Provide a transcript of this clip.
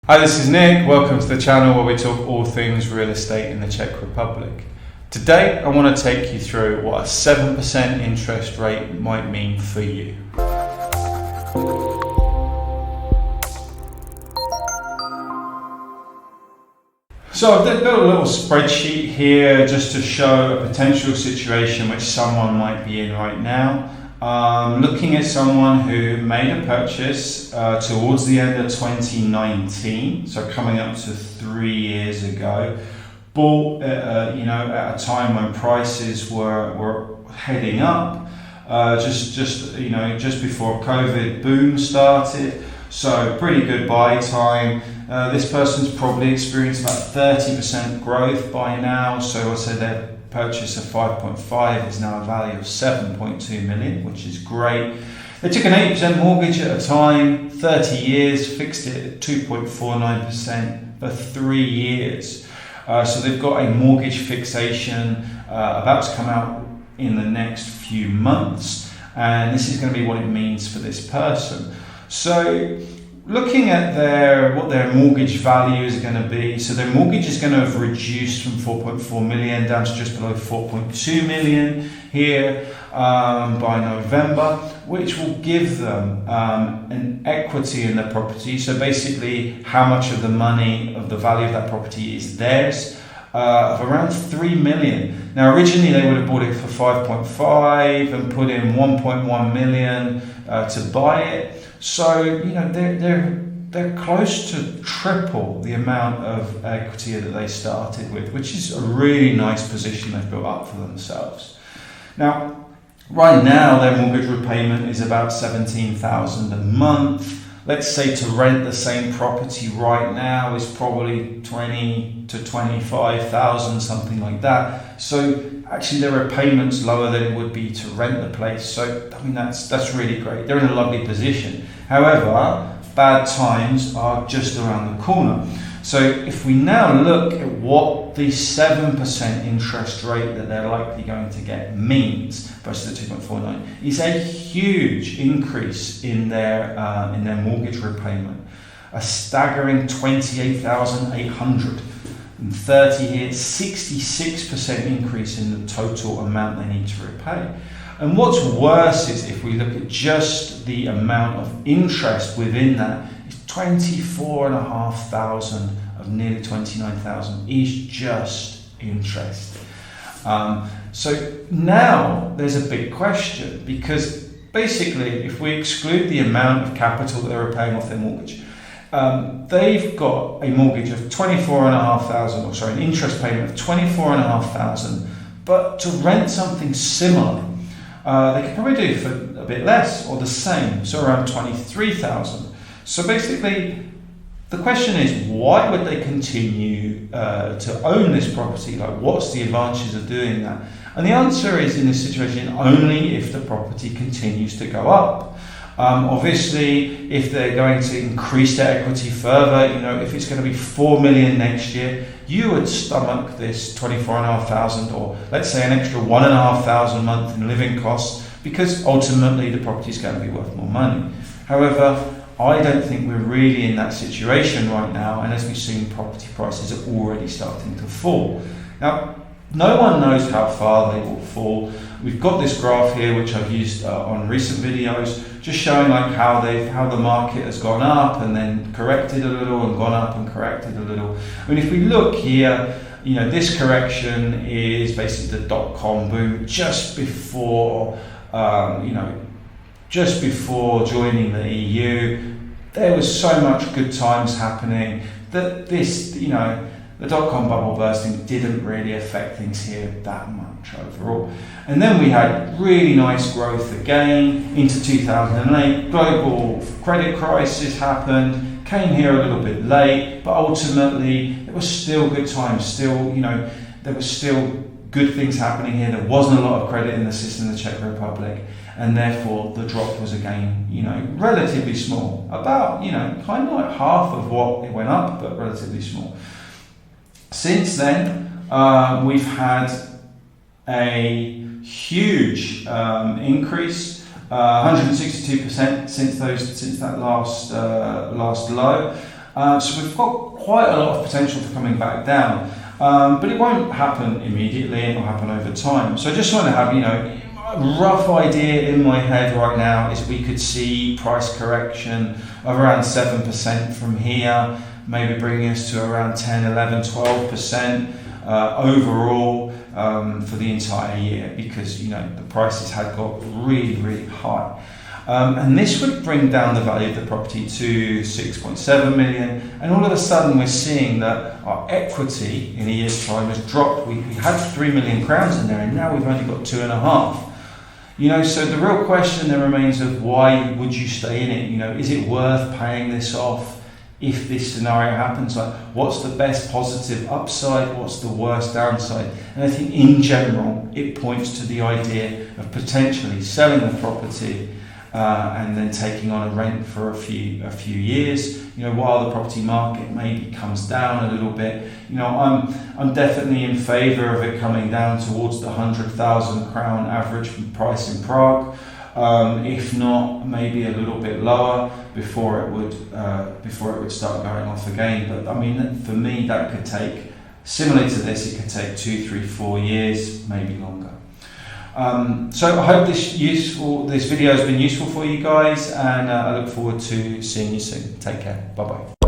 Hi, this is Nick. Welcome to the channel where we talk all things real estate in the Czech Republic. Today, I want to take you through what a 7% interest rate might mean for you. So I've got a little spreadsheet here just to show a potential situation which someone might be in right now. Looking at someone who made a purchase towards the end of 2019, so coming up to 3 years ago, bought at a time when prices were heading up, just before COVID boom started. So pretty good buy time. This person's probably experienced about 30% growth by now. So I said their purchase of 5.5 is now a value of 7.2 million, which is great. They took an 8% mortgage at a time, 30 years, fixed it at 2.49% for 3 years. So they've got a mortgage fixation about to come out in the next few months, and this is going to be what it means for this person. So looking at what their mortgage value is going to be, so their mortgage is going to have reduced from 4.4 million down to just below 4.2 million here by November, which will give them an equity in the property. So basically how much of the money, of the value of that property is theirs, of around 3 million. Now originally they would have bought it for 5.5 and put in 1.1 million to buy it. So they're close to triple the amount of equity that they started with, which is a really nice position they've built up for themselves. Now, right now their mortgage repayment is about 17,000 a month. Let's say to rent the same property right now is probably 20 to 25,000, something like that. So actually their repayment's lower than it would be to rent the place. So I mean that's really great. They're in a lovely position. However, bad times are just around the corner. So if we now look at what the 7% interest rate that they're likely going to get means versus the 2.49, is a huge increase in their mortgage repayment. A staggering 28,800 in 30 years, 66% increase in the total amount they need to repay. And what's worse is if we look at just the amount of interest within that, it's 24,500 of nearly 29,000 is just interest. So now there's a big question, because basically if we exclude the amount of capital that they're paying off their mortgage, they've got a mortgage of 24,500, an interest payment of 24,500, but to rent something similar, they could probably do for a bit less or the same, so around 23,000. So basically, the question is, why would they continue to own this property? Like, what's the advantages of doing that? And the answer is, in this situation, only if the property continues to go up. Obviously, if they're going to increase their equity further, if it's going to be 4 million next year, you would stomach this 24,500, or let's say an extra 1,500 a month in living costs, because ultimately the property is going to be worth more money. However, I don't think we're really in that situation right now, and as we've seen, property prices are already starting to fall. Now, no one knows how far they will fall. We've got this graph here, which I've used on recent videos, just showing like how the market has gone up and then corrected a little and gone up and corrected a little. I mean, if we look here, this correction is basically the dot-com boom just before joining the EU. There was so much good times happening that the dot-com bubble bursting didn't really affect things here that much overall. And then we had really nice growth again into 2008. Global credit crisis happened, came here a little bit late, but ultimately it was still good times. There was still good things happening here. There wasn't a lot of credit in the system in the Czech Republic, and therefore the drop was again, relatively small. About, kind of like half of what it went up, but relatively small. Since then, we've had a huge increase, 162% since that last low. So we've got quite a lot of potential for coming back down, but it won't happen immediately, it will happen over time. So I just want to have, a rough idea in my head right now is we could see price correction of around 7% from here, maybe bringing us to around 10, 11, 12% overall for the entire year, because the prices had got really, really high. And this would bring down the value of the property to 6.7 million, and all of a sudden we're seeing that our equity in a year's time has dropped. We had 3 million crowns in there, and now we've only got 2.5. So the real question then remains of why would you stay in it? Is it worth paying this off if this scenario happens? Like, what's the best positive upside? What's the worst downside? And I think in general, it points to the idea of potentially selling the property and then taking on a rent for a few years. While the property market maybe comes down a little bit. I'm definitely in favour of it coming down towards the 100,000 crown average price in Prague. If not, maybe a little bit lower before it would start going off again. But for me, that could take, similar to this, it could take 2, 3, 4 years, maybe longer. So I hope this video has been useful for you guys, and I look forward to seeing you soon. Take care. Bye bye.